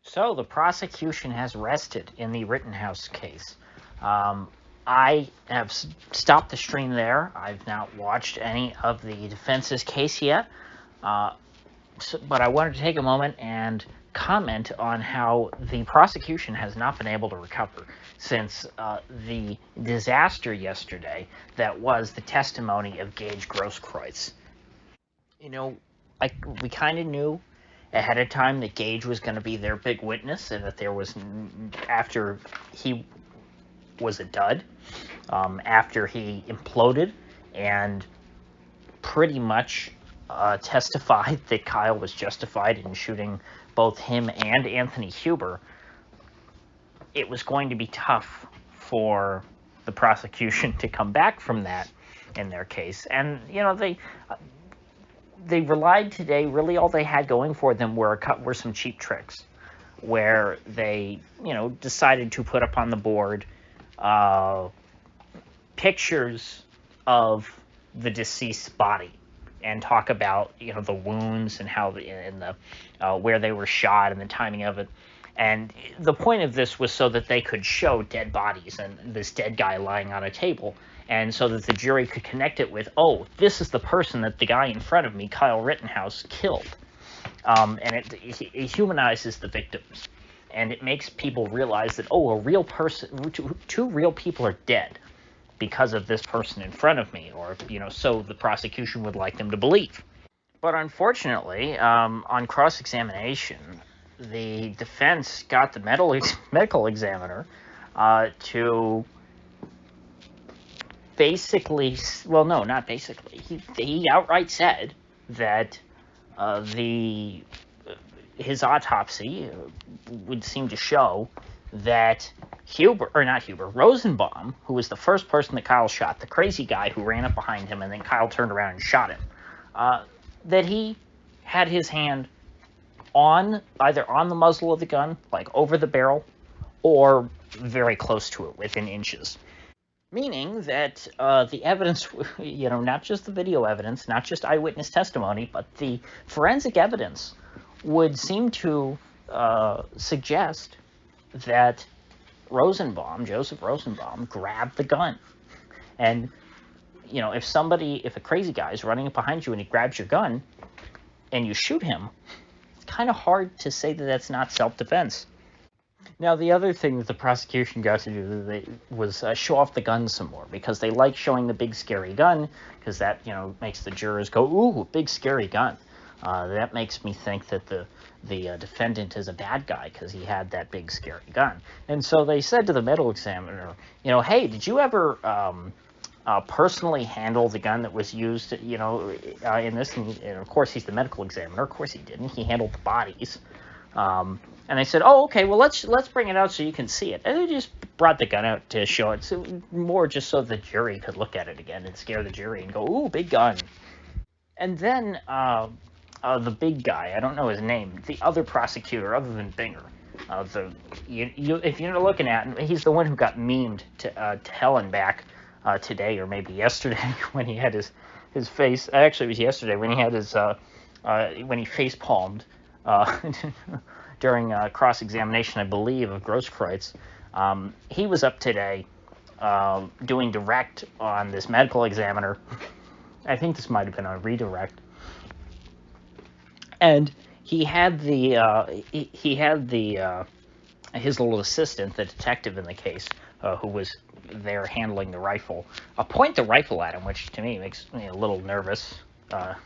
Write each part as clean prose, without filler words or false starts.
So the prosecution has rested in the Rittenhouse case. I have stopped the stream there. I've not watched any of the defense's case yet, but I wanted to take a moment and comment on how the prosecution has not been able to recover since the disaster yesterday that was the testimony of Gage Grosskreutz. You know, we kind of knew ahead of time that Gage was going to be their big witness, and that there was, after he was a dud, after he imploded and pretty much testified that Kyle was justified in shooting both him and Anthony Huber, it was going to be tough for the prosecution to come back from that in their case. And, you know, they relied today, really all they had going for them were some cheap tricks, where they, decided to put up on the board pictures of the deceased's body and talk about, the wounds and how where they were shot and the timing of it. And the point of this was so that they could show dead bodies and this dead guy lying on a table, and so that the jury could connect it with, oh, this is the person that the guy in front of me, Kyle Rittenhouse, killed. And it humanizes the victims. And it makes people realize that, oh, a real person, two real people are dead because of this person in front of me, or, so the prosecution would like them to believe. But unfortunately, on cross-examination, the defense got the medical examiner to basically, well, no, not basically. He outright said that his autopsy would seem to show that Rosenbaum, who was the first person that Kyle shot, the crazy guy who ran up behind him and then Kyle turned around and shot him, that he had his hand either on the muzzle of the gun, like over the barrel, or very close to it, within inches. Meaning that the evidence, not just the video evidence, not just eyewitness testimony, but the forensic evidence would seem to suggest that Joseph Rosenbaum, grabbed the gun. And, if a crazy guy is running up behind you and he grabs your gun and you shoot him, it's kind of hard to say that that's not self-defense. Now, the other thing that the prosecution got to do was show off the gun some more, because they like showing the big scary gun, because that, makes the jurors go, ooh, big scary gun. That makes me think that the defendant is a bad guy because he had that big scary gun. And so they said to the medical examiner, hey, did you ever personally handle the gun that was used, in this? And of course, he's the medical examiner. Of course he didn't. He handled the bodies. And they said, oh, okay, well, let's bring it out so you can see it. And they just brought the gun out to show it, so more just so the jury could look at it again and scare the jury and go, ooh, big gun. And then the big guy, I don't know his name, the other prosecutor other than Binger, if you're looking at him, he's the one who got memed to hell and back today, or maybe yesterday, when he had his face. Actually, it was yesterday when he had when he face palmed. During cross-examination, I believe, of Grosskreutz. He was up today doing direct on this medical examiner. I think this might have been on redirect. And he had his little assistant, the detective in the case, who was there handling the rifle, point the rifle at him, which to me makes me a little nervous.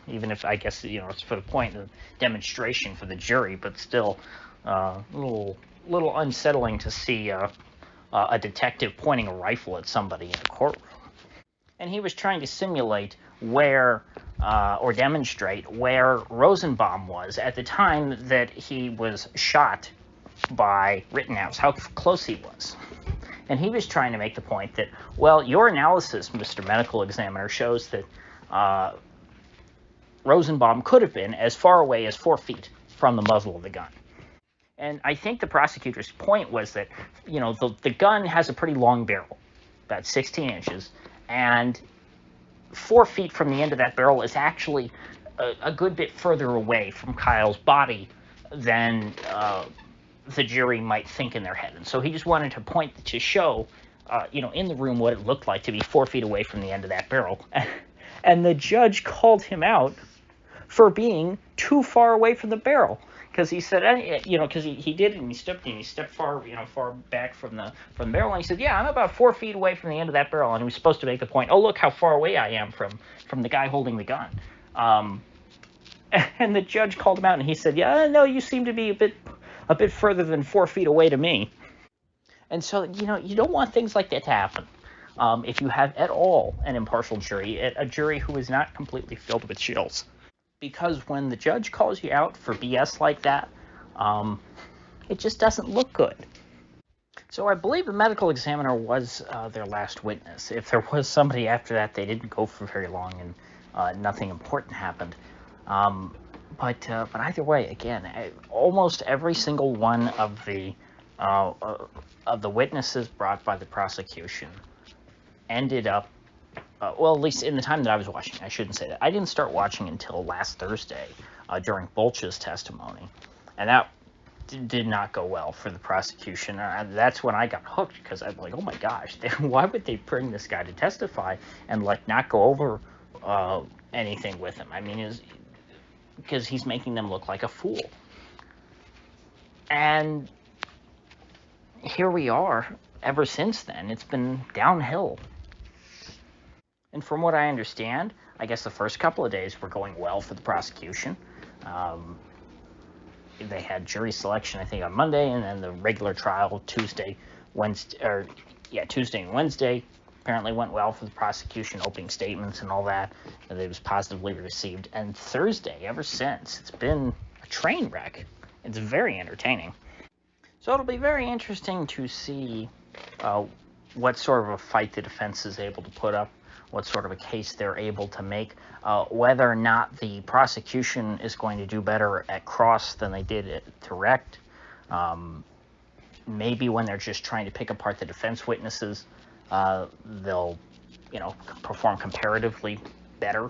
Even if I guess it's for the point of demonstration for the jury, but still a little unsettling to see a detective pointing a rifle at somebody in a courtroom. And he was trying to simulate or demonstrate where Rosenbaum was at the time that he was shot by Rittenhouse, how close he was. And he was trying to make the point that, well, your analysis, Mr. Medical Examiner, shows that Rosenbaum could have been as far away as 4 feet from the muzzle of the gun. And I think the prosecutor's point was that, the gun has a pretty long barrel, about 16 inches, and 4 feet from the end of that barrel is actually a good bit further away from Kyle's body than the jury might think in their head. And so he just wanted to show, in the room what it looked like to be 4 feet away from the end of that barrel. And the judge called him out for being too far away from the barrel. Because he said, because he did it, and he stepped far back from the barrel, and he said, yeah, I'm about 4 feet away from the end of that barrel, and he was supposed to make the point, oh, look how far away I am from the guy holding the gun. And the judge called him out, and he said, yeah, no, you seem to be a bit further than 4 feet away to me. And so, you don't want things like that to happen. If you have at all an impartial jury, a jury who is not completely filled with shills. Because when the judge calls you out for BS like that, it just doesn't look good. So I believe the medical examiner was their last witness. If there was somebody after that, they didn't go for very long, and nothing important happened. But either way, again, almost every single one of the witnesses brought by the prosecution ended up, well, at least in the time that I was watching. I shouldn't say that. I didn't start watching until last Thursday during Bolch's testimony, and that did not go well for the prosecution. That's when I got hooked, because I'm like, oh my gosh, why would they bring this guy to testify and not go over anything with him? I mean, because he's making them look like a fool. And here we are. Ever since then, it's been downhill. And from what I understand, I guess the first couple of days were going well for the prosecution. They had jury selection, I think, on Monday, and then the regular trial Tuesday and Wednesday apparently went well for the prosecution, opening statements and all that. And it was positively received. And Thursday, ever since, it's been a train wreck. It's very entertaining. So it'll be very interesting to see what sort of a fight the defense is able to put up, what sort of a case they're able to make, whether or not the prosecution is going to do better at cross than they did at direct. Maybe when they're just trying to pick apart the defense witnesses, they'll, perform comparatively better.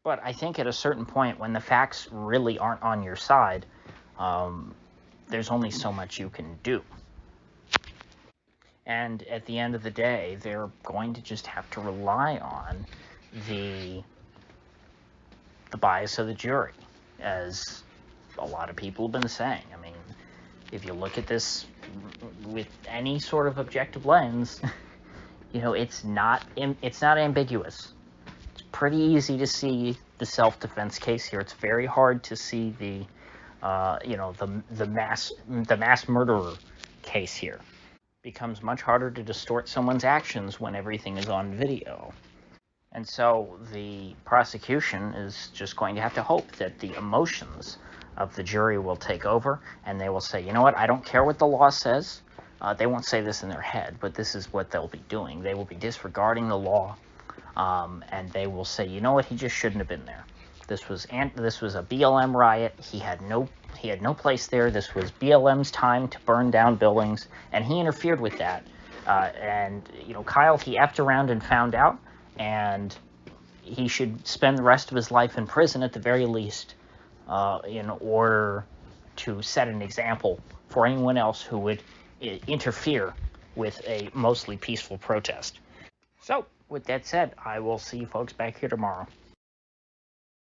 But I think at a certain point, when the facts really aren't on your side, there's only so much you can do. And at the end of the day, they're going to just have to rely on the bias of the jury, as a lot of people have been saying. I mean, if you look at this with any sort of objective lens, it's not ambiguous. It's pretty easy to see the self-defense case here. It's very hard to see the mass murderer case here. Becomes much harder to distort someone's actions when everything is on video. And so the prosecution is just going to have to hope that the emotions of the jury will take over, and they will say, you know what, I don't care what the law says. They won't say this in their head, but this is what they'll be doing. They will be disregarding the law, and they will say, you know what, he just shouldn't have been there. This was a BLM riot. He had no place there. This was BLM's time to burn down buildings, and he interfered with that. Kyle, he effed around and found out, and he should spend the rest of his life in prison at the very least, in order to set an example for anyone else who would interfere with a mostly peaceful protest. So, with that said, I will see you folks back here tomorrow.